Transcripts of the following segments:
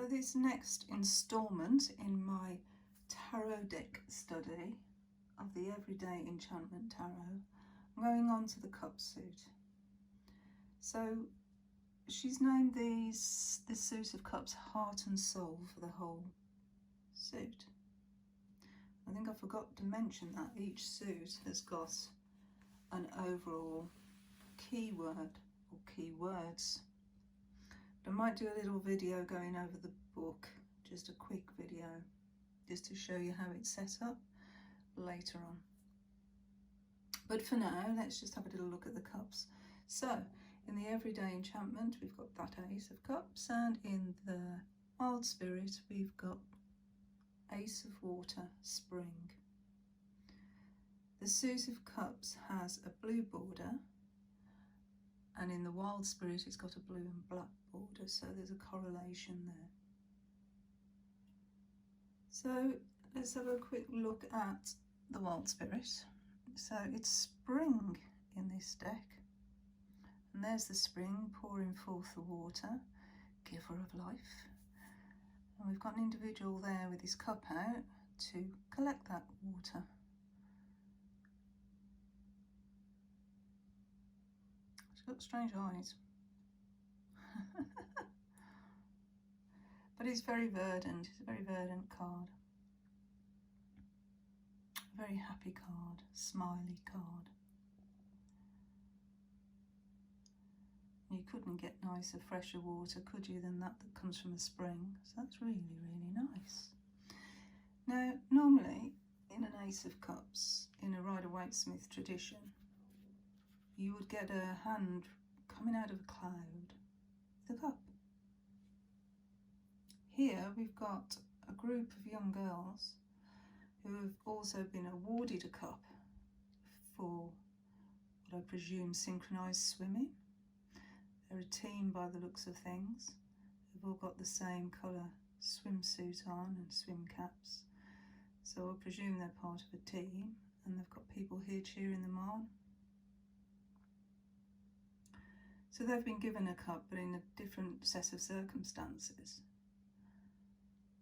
So this next instalment in my tarot deck study of the Everyday Enchantment Tarot, I'm going on to the cup suit. So she's named this suit of cups heart and soul for the whole suit. I think I forgot to mention that each suit has got an overall keyword or keywords. I might do a little video going over the book, just a quick video, just to show you how it's set up later on. But for now, let's just have a little look at the cups. So, in the Everyday Enchantment, we've got that Ace of Cups, and in the Wild Spirit, we've got Ace of Water, Spring. The Suit of Cups has a blue border, and in the Wild Spirit it's got a blue and black border, so there's a correlation there. So let's have a quick look at the Wild Spirit. So it's spring in this deck, and there's the spring pouring forth the water, giver of life. And we've got an individual there with his cup out to collect that water. She's got strange eyes. But it's very verdant. It's a very verdant card. A very happy card, smiley card. You couldn't get nicer, fresher water, could you, than that comes from a spring? So that's really, really nice. Now, normally in an Ace of Cups, in a Rider-Waite-Smith tradition, you would get a hand coming out of a cloud with a cup. Here we've got a group of young girls who have also been awarded a cup for what I presume synchronised swimming. They're a team by the looks of things. They've all got the same colour swimsuit on and swim caps. So I presume they're part of a team, and they've got people here cheering them on. So they've been given a cup, but in a different set of circumstances.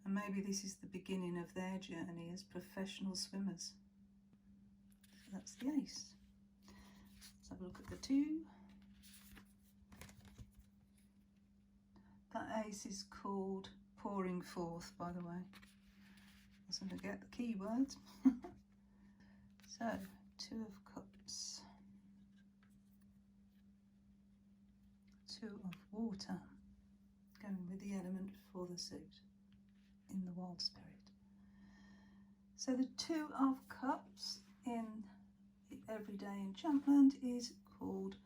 And maybe this is the beginning of their journey as professional swimmers. So that's the Ace. Let's have a look at the two. That Ace is called Pouring Forth, by the way. Mustn't forget the keywords. So, Two of Cups. Two of Water. Going with the element for the suit in the Wild Spirit. So the Two of Cups in the Everyday Enchantment is called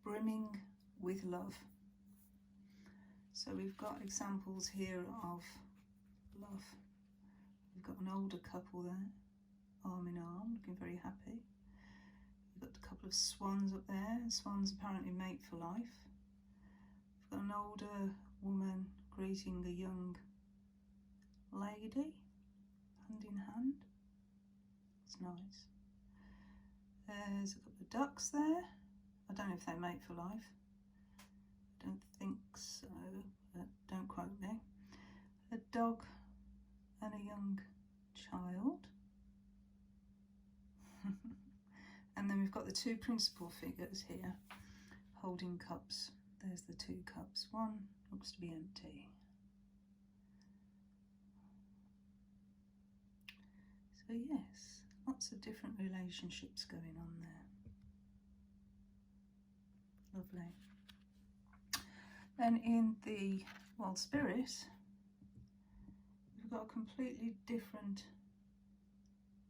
Brimming with Love. So we've got examples here of love. We've got an older couple there, arm in arm, looking very happy. We've got a couple of swans up there. Swans apparently mate for life. We've got an older woman greeting a young lady, hand in hand. It's nice. There's a couple of ducks there. I don't know if they mate for life. I don't think so, but don't quote me. A dog and a young child. And then we've got the two principal figures here holding cups. There's the two cups. One looks to be empty. So yes, lots of different relationships going on there. Lovely. Then in the Wild Spirit, we've got a completely different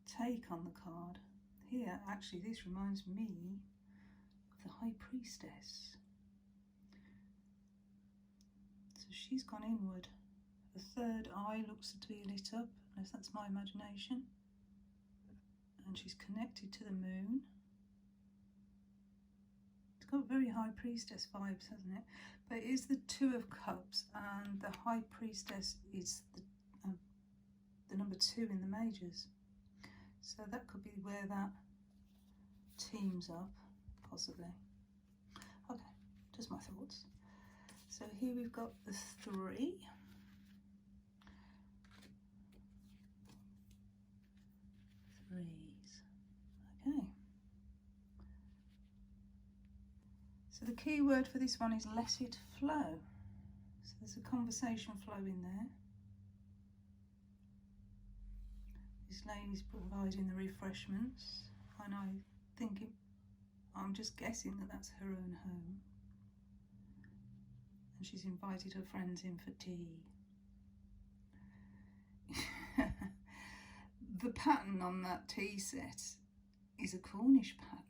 take on the card. Here, actually, this reminds me of the High Priestess. So she's gone inward. The third eye looks to be lit up, unless that's my imagination. And she's connected to the moon. It's got very High Priestess vibes, hasn't it? But it is the Two of Cups, and the High Priestess is the number 2 in the majors. So that could be where that teams up, possibly. Okay, just my thoughts. So here we've got the 3. key word for this one is let it flow. So there's a conversation flow in there. This lady's providing the refreshments, and I'm just guessing that that's her own home. And she's invited her friends in for tea. The pattern on that tea set is a Cornish pattern.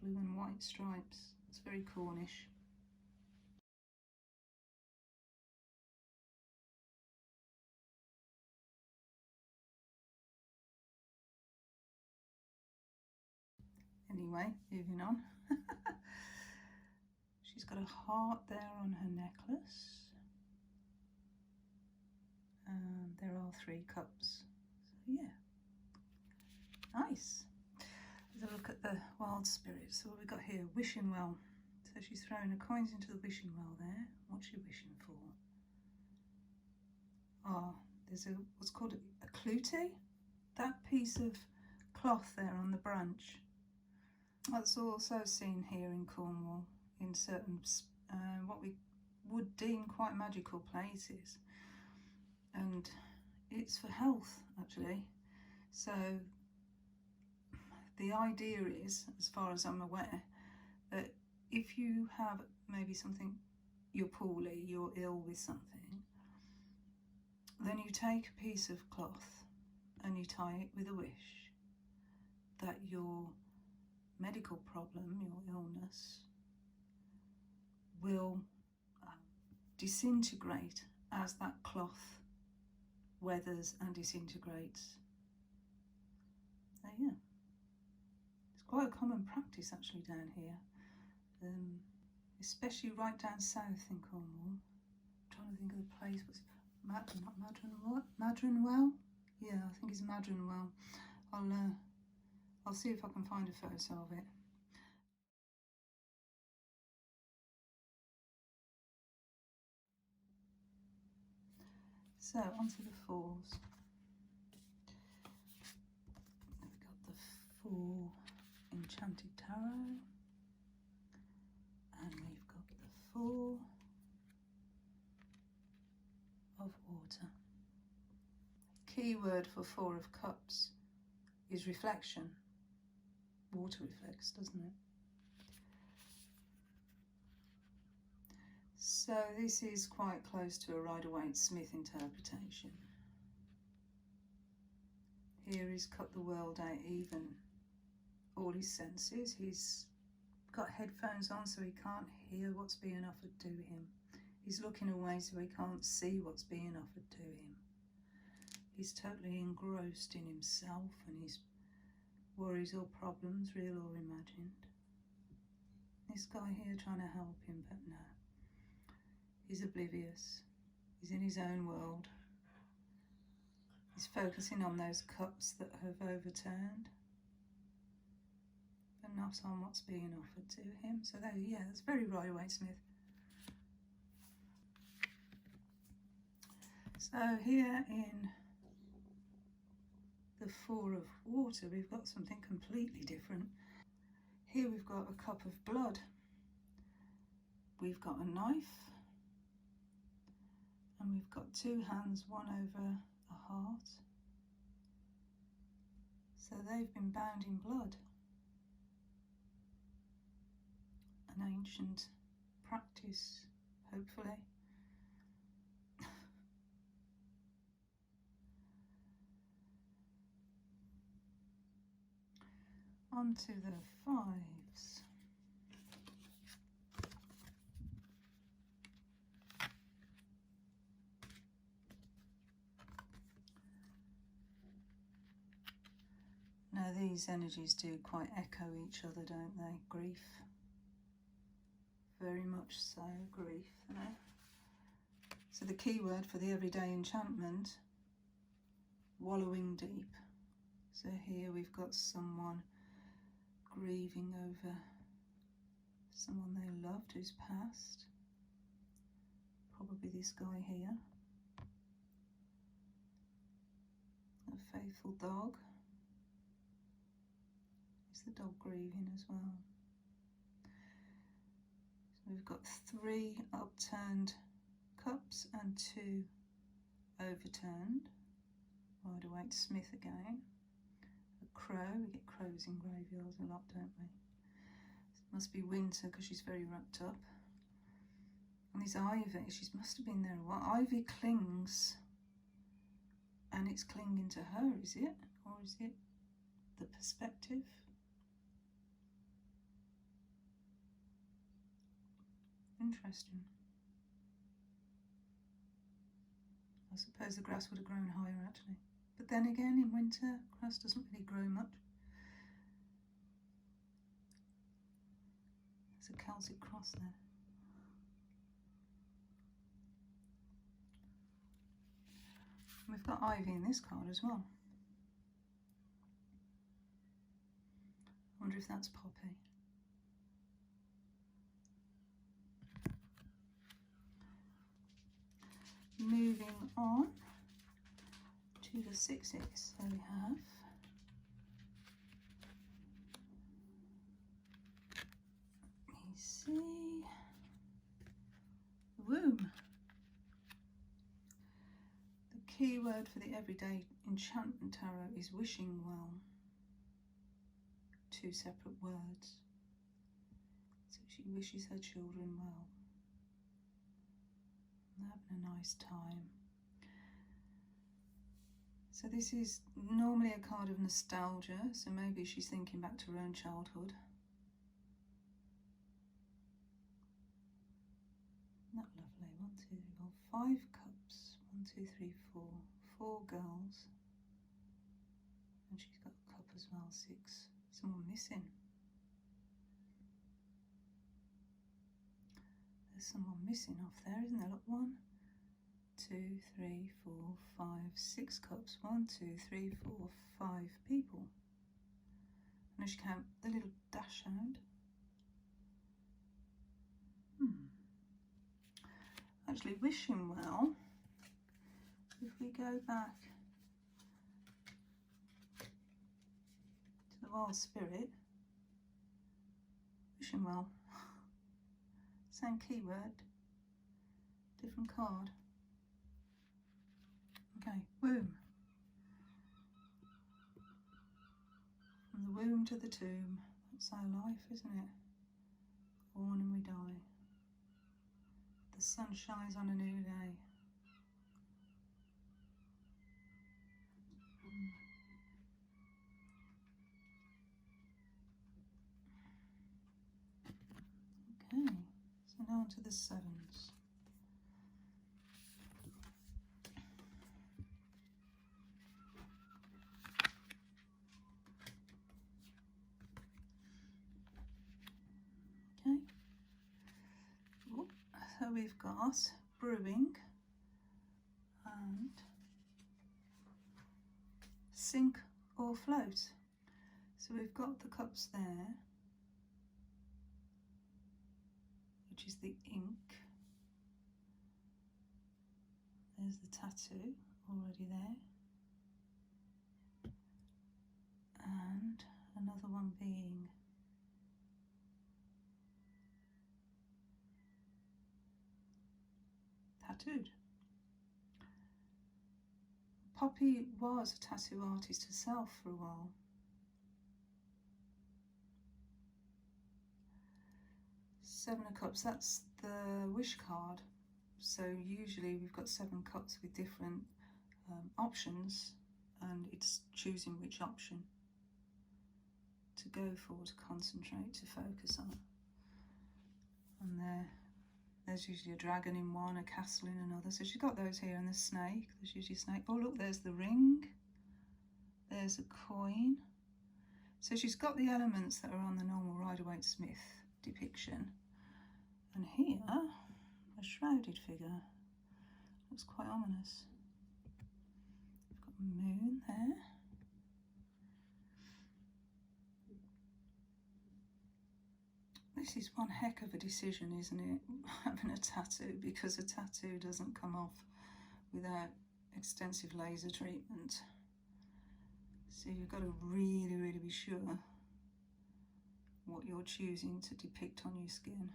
Blue and white stripes. It's very Cornish. Anyway, moving on. She's got a heart there on her necklace. And there are 3 cups. So yeah, nice. Let's look at the wild spirits. So what we've got here, wishing well. So she's throwing her coins into the wishing well there. What's she wishing for? Ah, there's what's called a clouté. That piece of cloth there on the branch. That's also seen here in Cornwall in certain what we would deem quite magical places, and it's for health actually. So the idea is, as far as I'm aware, that if you have maybe something, you're poorly, you're ill with something, then you take a piece of cloth and you tie it with a wish that your medical problem, your illness, will disintegrate as that cloth weathers and disintegrates. So yeah, it's quite a common practice actually down here, especially right down south in Cornwall. I'm trying to think of the place. Not Madronwell? Yeah, I think it's Madronwell. I'll see if I can find a photo of it. So onto the 4s. We've got the 4 Enchanted Tarot, and we've got the 4 of Water. Key word for 4 of Cups is reflection. Water reflects, doesn't it? So this is quite close to a Rider-Waite-Smith interpretation. Here he's cut the world out even, all his senses. He's got headphones on so he can't hear what's being offered to him. He's looking away so he can't see what's being offered to him. He's totally engrossed in himself and his worries or problems, real or imagined. This guy here trying to help him, but no. He's oblivious. He's in his own world. He's focusing on those cups that have overturned, but not on what's being offered to him. So there, yeah, that's very Rider-Waite-Smith. So here in the 4 of Water, we've got something completely different. Here we've got a cup of blood. We've got a knife. And we've got 2 hands, one over a heart. So they've been bound in blood. An ancient practice, hopefully. On to the 5s. Now these energies do quite echo each other, don't they? Grief. Very much so, grief there. So the key word for the everyday enchantment, wallowing deep. So here we've got someone grieving over someone they loved who's passed. Probably this guy here. A faithful dog. Is the dog grieving as well? we've got 3 upturned cups and 2 overturned. Rider-Waite Smith again. A crow, we get crows in graveyards a lot, don't we? It must be winter because she's very wrapped up. And this ivy, she must have been there a while. Ivy clings, and it's clinging to her, is it? Or is it the perspective? Interesting. I suppose the grass would have grown higher actually. But then again, in winter, grass doesn't really grow much. There's a Celtic cross there. We've got ivy in this card as well. I wonder if that's poppy. Moving on to the 6s, so we have womb. The key word for the Everyday Enchantment Tarot is wishing well. 2 separate words. So she wishes her children well. They're having a nice time. So this is normally a card of nostalgia, so maybe she's thinking back to her own childhood. Not lovely. 1, 2, 3, 4, 5 cups. 1, 2, 3, 4. 4 girls. And she's got a cup as well, 6. Someone missing. There's someone missing off there, isn't there? Look, 1, 2, 3, 4, 5, 6 cups. 1, 2, 3, 4, 5 people. And as you count the little dash hand. Actually, wishing well. If we go back to the Wild Spirit, wishing well. Same keyword, different card. Okay, womb. From the womb to the tomb. That's our life, isn't it? Born and we die. The sun shines on a new day. Okay, so now on to the 7s. Okay. Ooh, so we've got brewing and sink or float. So we've got the cups there, which is the ink. There's the tattoo already there. And another one being tattooed. Poppy was a tattoo artist herself for a while. Seven of Cups, that's the wish card. So usually we've got 7 cups with different options, and it's choosing which option to go for, to concentrate, to focus on. And there's usually a dragon in one, a castle in another. So she's got those here, and the snake. There's usually a snake. Oh look, there's the ring. There's a coin. So she's got the elements that are on the normal Rider-Waite Smith depiction. And here, a shrouded figure. Looks quite ominous. We've got a moon there. This is one heck of a decision, isn't it? Having a tattoo, because a tattoo doesn't come off without extensive laser treatment. So you've got to really, really be sure what you're choosing to depict on your skin.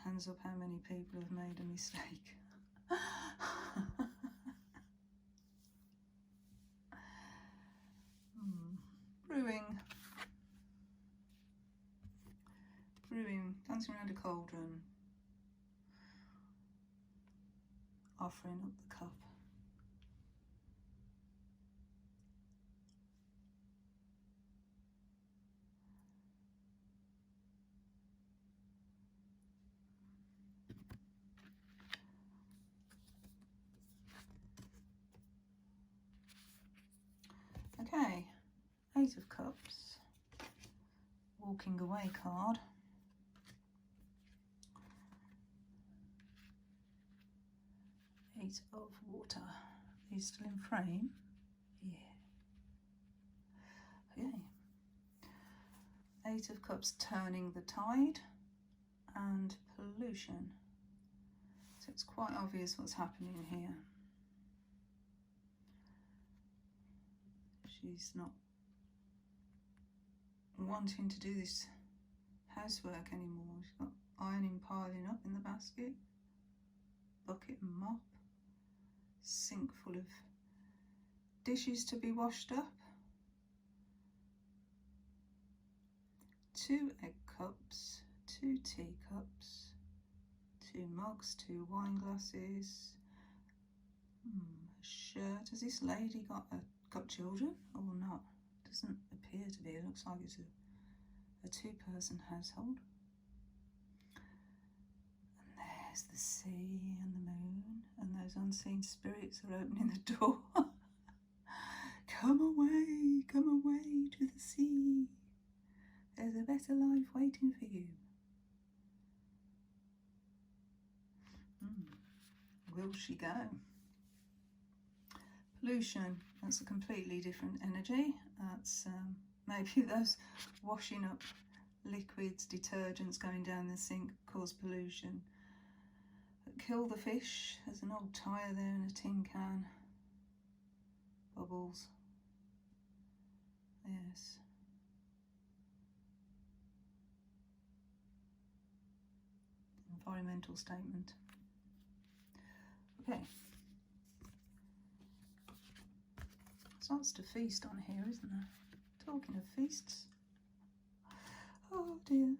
hands up how many people have made a mistake. Brewing, dancing around a cauldron, offering up the cup. Okay, Eight of Cups, walking away card. Eight of Water. Are you still in frame? Yeah. Okay. Eight of Cups, turning the tide, and pollution. So it's quite obvious what's happening here. She's not wanting to do this housework anymore. She's got ironing piling up in the basket, bucket and mop, sink full of dishes to be washed up, 2 egg cups, 2 teacups, 2 mugs, 2 wine glasses, a shirt. Has this lady got children or not? Doesn't appear to be. It looks like it's a 2-person household. And there's the sea and the moon, and those unseen spirits are opening the door. Come away to the sea. There's a better life waiting for you. Will she go? Pollution, that's a completely different energy. That's maybe those washing up liquids, detergents going down the sink cause pollution. Kill the fish, there's an old tyre there in a tin can. Bubbles. Yes. Environmental statement. Okay. Starts to feast on here, isn't there? Talking of feasts. Oh dear.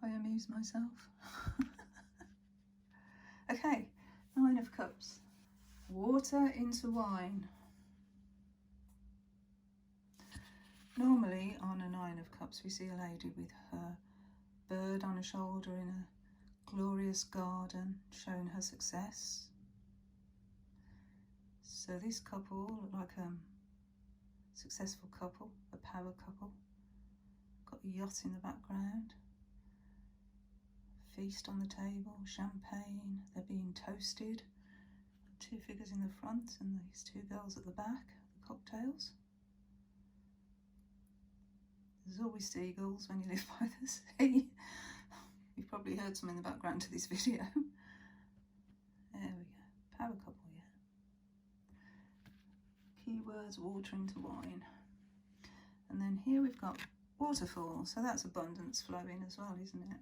I amuse myself. Okay, 9 of Cups. Water into wine. Normally on a 9 of Cups we see a lady with her bird on her shoulder in a glorious garden showing her success. So this couple look like a successful couple, a power couple. Got a yacht in the background. Feast on the table, champagne, they're being toasted. 2 figures in the front and these 2 girls at the back, the cocktails. There's always seagulls when you live by the sea. You've probably heard some in the background to this video. There we go, power couple, yeah. Keywords, water into wine. And then here we've got waterfall, so that's abundance flowing as well, isn't it?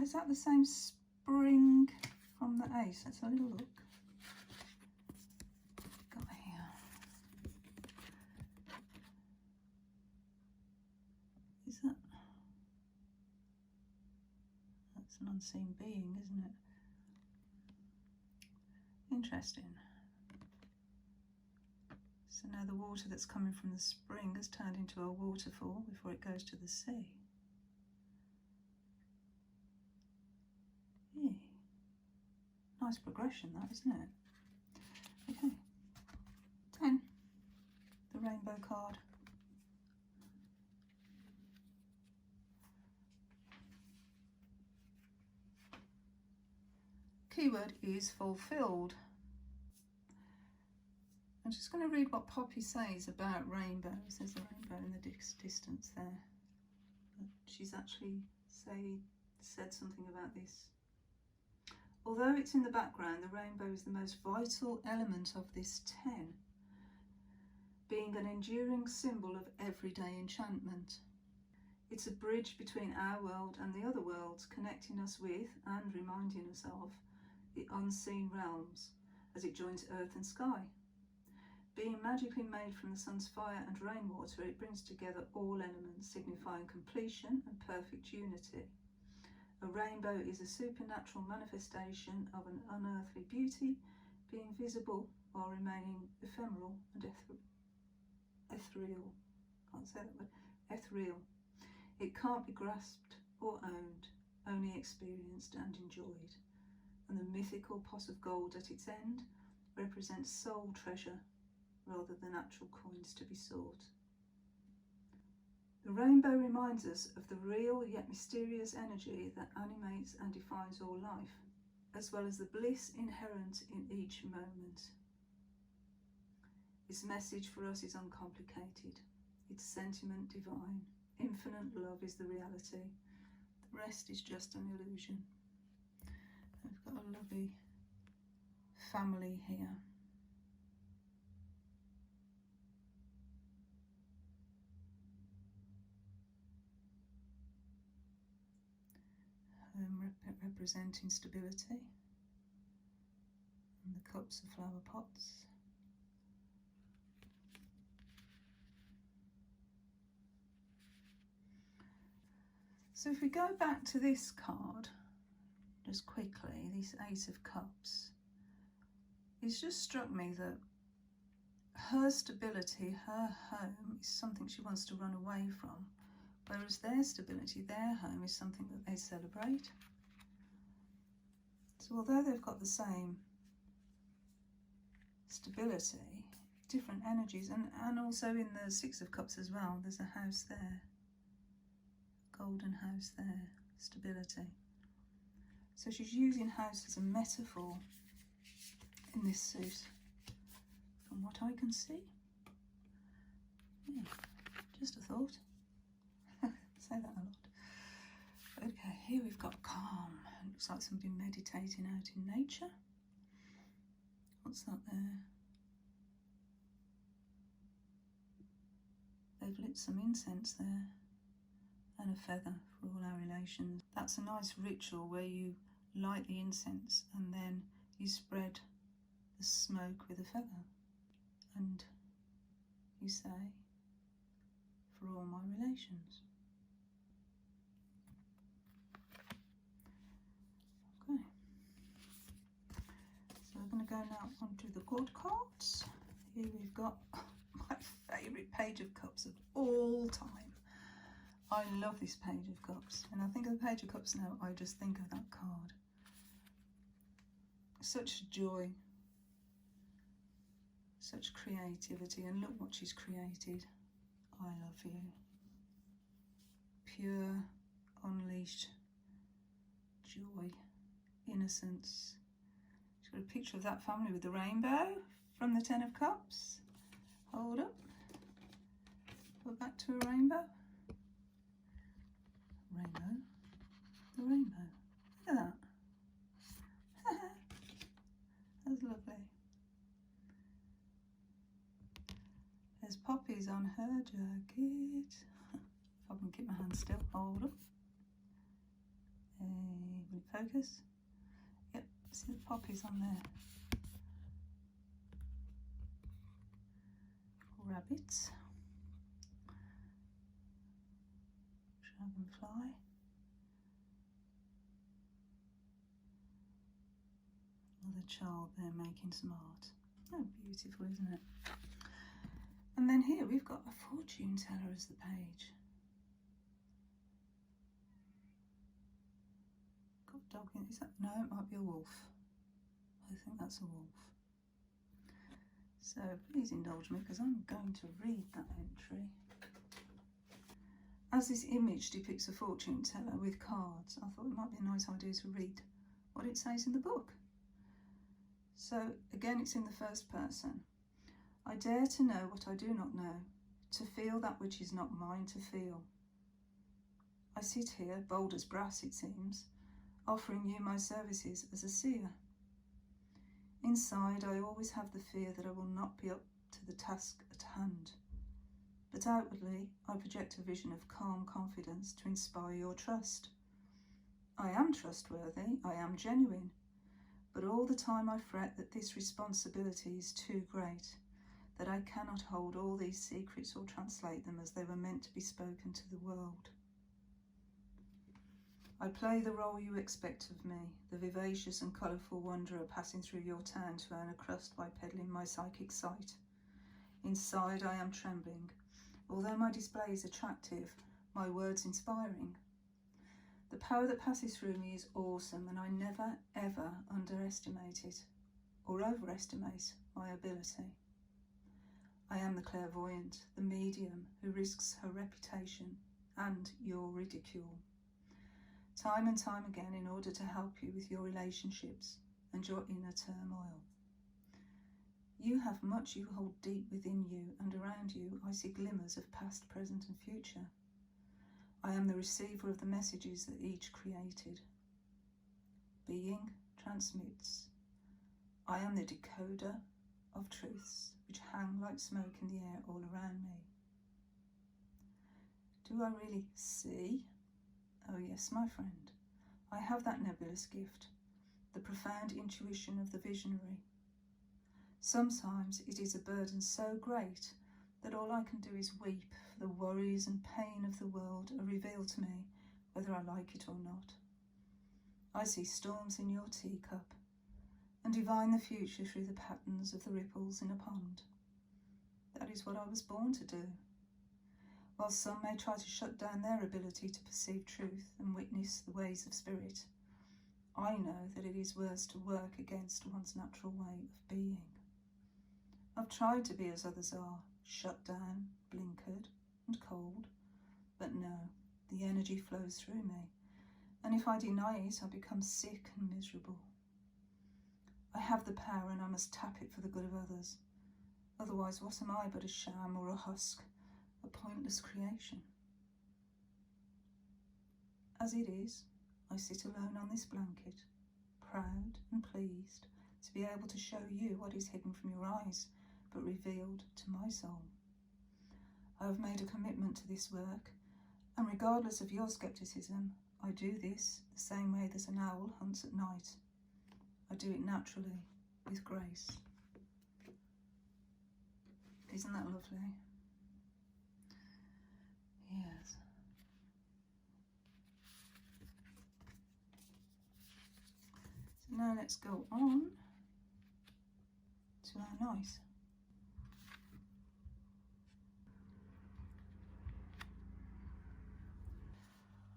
Is that the same spring from the Ace? Let's have a little look. Got here. Is that? That's an unseen being, isn't it? Interesting. So now the water that's coming from the spring has turned into a waterfall before it goes to the sea. Yeah. Nice progression that, isn't it? Okay. 10. The rainbow card. Keyword is fulfilled. I'm just going to read what Poppy says about rainbows. There's a rainbow in the distance there. But she's actually said something about this. Although it's in the background, the rainbow is the most vital element of this 10, being an enduring symbol of everyday enchantment. It's a bridge between our world and the other worlds, connecting us with and reminding us of the unseen realms as it joins earth and sky. Being magically made from the sun's fire and rainwater, it brings together all elements, signifying completion and perfect unity. A rainbow is a supernatural manifestation of an unearthly beauty, being visible while remaining ephemeral and ethereal. Can't say that word. Ethereal. It can't be grasped or owned, only experienced and enjoyed. And the mythical pot of gold at its end represents soul treasure rather than actual coins to be sought. The rainbow reminds us of the real yet mysterious energy that animates and defines all life, as well as the bliss inherent in each moment. Its message for us is uncomplicated, its sentiment divine. Infinite love is the reality. The rest is just an illusion. I've got a lovely family here. Representing stability, and the cups of flower pots. So if we go back to this card, just quickly, this Ace of Cups, it's just struck me that her stability, her home, is something she wants to run away from, whereas their stability, their home, is something that they celebrate. So although they've got the same stability, different energies, and also in the Six of Cups as well, there's a house there, golden house there, stability. So she's using house as a metaphor in this suit, from what I can see. Yeah, just a thought. Say that a lot. Okay, here we've got calm. It looks like somebody meditating out in nature. What's that there? They've lit some incense there, and a feather for all our relations. That's a nice ritual where you light the incense and then you spread the smoke with a feather, and you say, for all my relations. Okay, so we're going to go now onto the good cards. Here we've got my favourite Page of Cups of all time. I love this Page of Cups. When I think of the Page of Cups now, I just think of that card. Such joy, such creativity, and look what she's created. I love you. Pure, unleashed joy, innocence. She's got a picture of that family with the rainbow from the Ten of Cups. Hold up. Go back to a rainbow. Rainbow. The rainbow. Look at that. That's lovely. There's poppies on her jacket. If I can keep my hand still. Hold up. Will it focus? Yep, see the poppies on there. Rabbits. Dragonfly. Another child there making some art. Oh, beautiful, isn't it? And then here we've got a fortune teller as the page. Got a dog in, is that? No, it might be a wolf. I think that's a wolf. So please indulge me because I'm going to read that entry. As this image depicts a fortune teller with cards, I thought it might be a nice idea to read what it says in the book. So again, it's in the first person. I dare to know what I do not know, to feel that which is not mine to feel. I sit here, bold as brass it seems, offering you my services as a seer. Inside, I always have the fear that I will not be up to the task at hand. but outwardly I project a vision of calm confidence to inspire your trust. I am trustworthy, I am genuine, but all the time I fret that this responsibility is too great, that I cannot hold all these secrets or translate them as they were meant to be spoken to the world. I play the role you expect of me, the vivacious and colourful wanderer passing through your town to earn a crust by peddling my psychic sight. Inside I am trembling. Although my display is attractive, my words inspiring. The power that passes through me is awesome, and I never ever underestimate it or overestimate my ability. I am the clairvoyant, the medium who risks her reputation and your ridicule, time and time again, in order to help you with your relationships and your inner turmoil. You have much you hold deep within you, and around you I see glimmers of past, present and future. I am the receiver of the messages that each created. Being transmits. I am the decoder of truths which hang like smoke in the air all around me. Do I really see? Oh yes, my friend. I have that nebulous gift, the profound intuition of the visionary. Sometimes it is a burden so great that all I can do is weep, for the worries and pain of the world are revealed to me, whether I like it or not. I see storms in your teacup and divine the future through the patterns of the ripples in a pond. That is what I was born to do. While some may try to shut down their ability to perceive truth and witness the ways of spirit, I know that it is worse to work against one's natural way of being. I've tried to be as others are, shut down, blinkered and cold, but no, the energy flows through me, and if I deny it, I become sick and miserable. I have the power and I must tap it for the good of others. Otherwise, what am I but a sham or a husk, a pointless creation? As it is, I sit alone on this blanket, proud and pleased to be able to show you what is hidden from your eyes, but revealed to my soul. I have made a commitment to this work, and regardless of your scepticism, I do this the same way that an owl hunts at night. I do it naturally, with grace. Isn't that lovely? Yes. So now let's go on to our nice.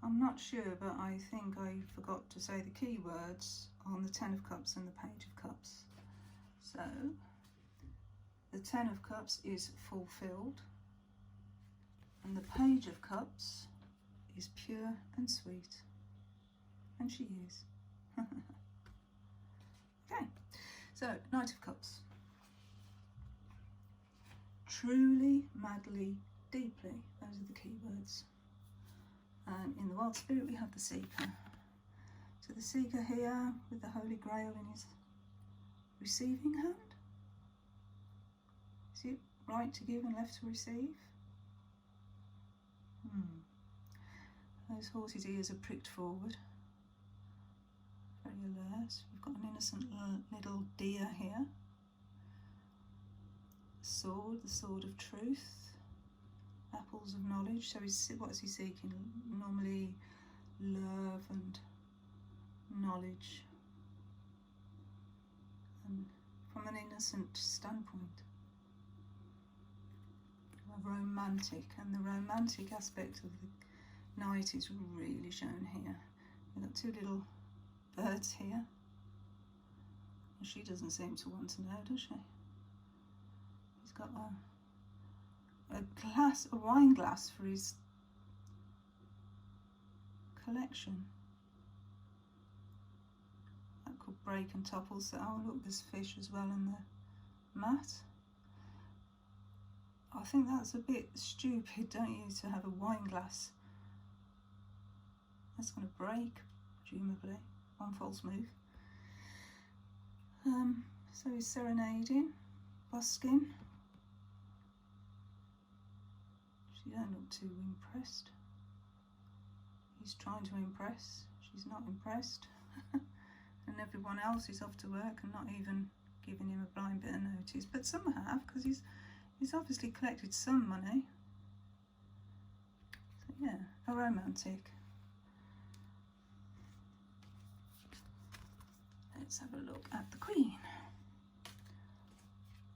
I'm not sure, but I think I forgot to say the keywords on the Ten of Cups and the Page of Cups. So, the Ten of Cups is fulfilled, and the Page of Cups is pure and sweet, and she is. Okay, so Knight of Cups. Truly, madly, deeply, those are the keywords. And in the Wild Spirit we have the Seeker. So the Seeker here with the Holy Grail in his receiving hand. Is it right to give and left to receive? Those horse's ears are pricked forward. Very alert. We've got an innocent little deer here. Sword, the sword of truth. Apples of knowledge. So what is he seeking? Normally love and knowledge, and from an innocent standpoint. Romantic, and the romantic aspect of the Knight is really shown here. We've got two little birds here. And she doesn't seem to want to know, does she? He's got a wine glass for his collection. That could break and topple. So, oh look, there's fish as well on the mat. I think that's a bit stupid, don't you, to have a wine glass. That's going to break, presumably. One false move. So he's serenading, busking. She don't look too impressed. He's trying to impress. She's not impressed. And everyone else is off to work and not even giving him a blind bit of notice. But some have, because he's obviously collected some money. So yeah, a romantic. Let's have a look at the Queen.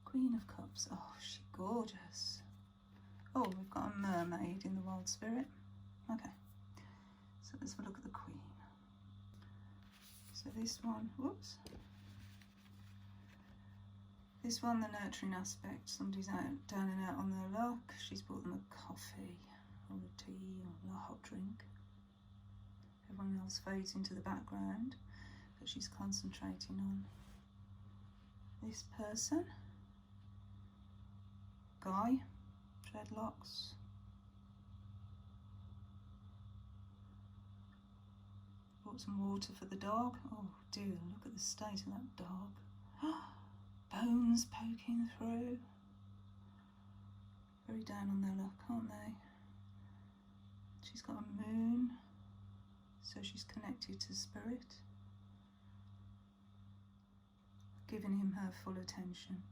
Queen of Cups. Oh, she's gorgeous. Oh, we've got a mermaid in the Wild Spirit. Okay, so let's have a look at the Queen. So this one, whoops. This one, the nurturing aspect. Somebody's out, down and out on their luck. She's bought them a coffee or a tea or a hot drink. Everyone else fades into the background, but she's concentrating on this person. Guy, dreadlocks. Brought some water for the dog. Oh dear, look at the state of that dog. Bones poking through. Very down on their luck, aren't they? She's got a moon, so she's connected to spirit. Giving him her full attention.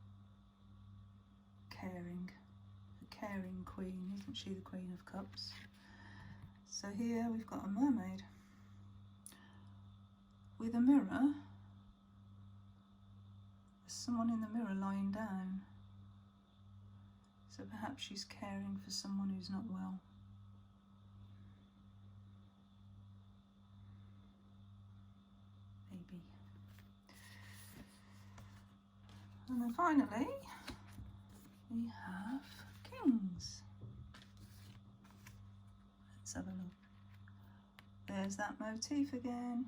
Caring. A caring queen, isn't she, the Queen of Cups? So here we've got a mermaid with a mirror. There's someone in the mirror lying down. So perhaps she's caring for someone who's not well. Maybe. And then finally, we have Kings. Let's have a look. There's that motif again.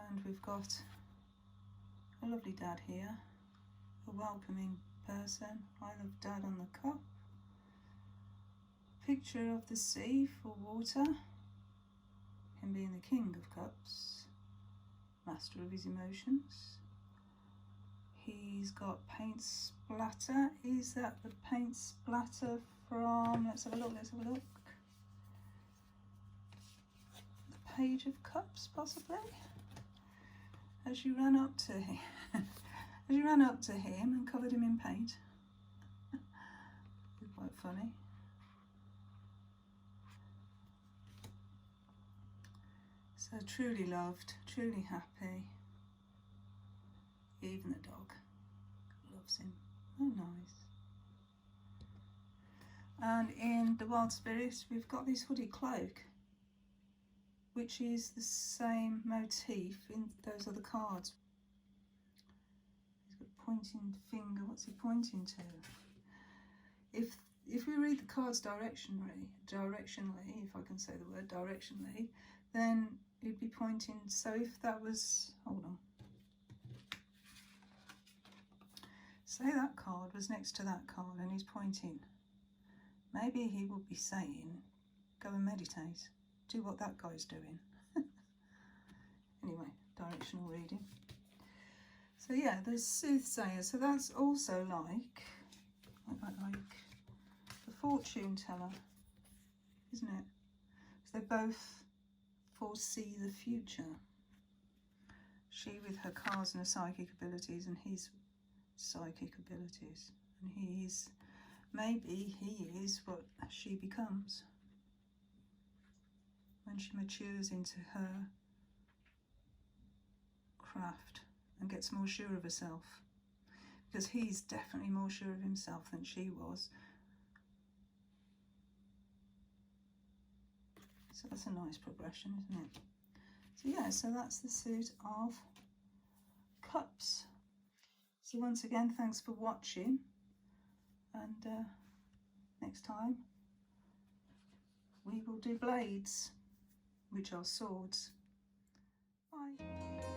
And we've got a lovely dad here, a welcoming person. I love dad on the cup. Picture of the sea for water. Him being the King of Cups, master of his emotions. He's got paint splatter. Is that the paint splatter from, let's have a look, let's have a look. The Page of Cups, possibly? As you ran up to him, as you ran up to him and covered him in paint. Quite funny. So truly loved, truly happy. Even the dog loves him. Oh, nice. And in the Wild Spirits, we've got this hooded cloak, which is the same motif in those other cards. He's got a pointing finger. What's he pointing to? If we read the cards directionally, if I can say the word directionally, then he'd be pointing. So if that was, hold on. Say that card was next to that card and he's pointing. Maybe he would be saying, go and meditate. Do what that guy's doing. Anyway, directional reading. So yeah, there's soothsayer. So that's also like the fortune teller, isn't it? So they both foresee the future. She with her cards and her psychic abilities, and his psychic abilities. And maybe he is what she becomes when she matures into her craft and gets more sure of herself, because he's definitely more sure of himself than she was. So that's a nice progression, isn't it? So yeah, so that's the suit of Cups. So once again, thanks for watching, and next time we will do blades, which are swords. Bye.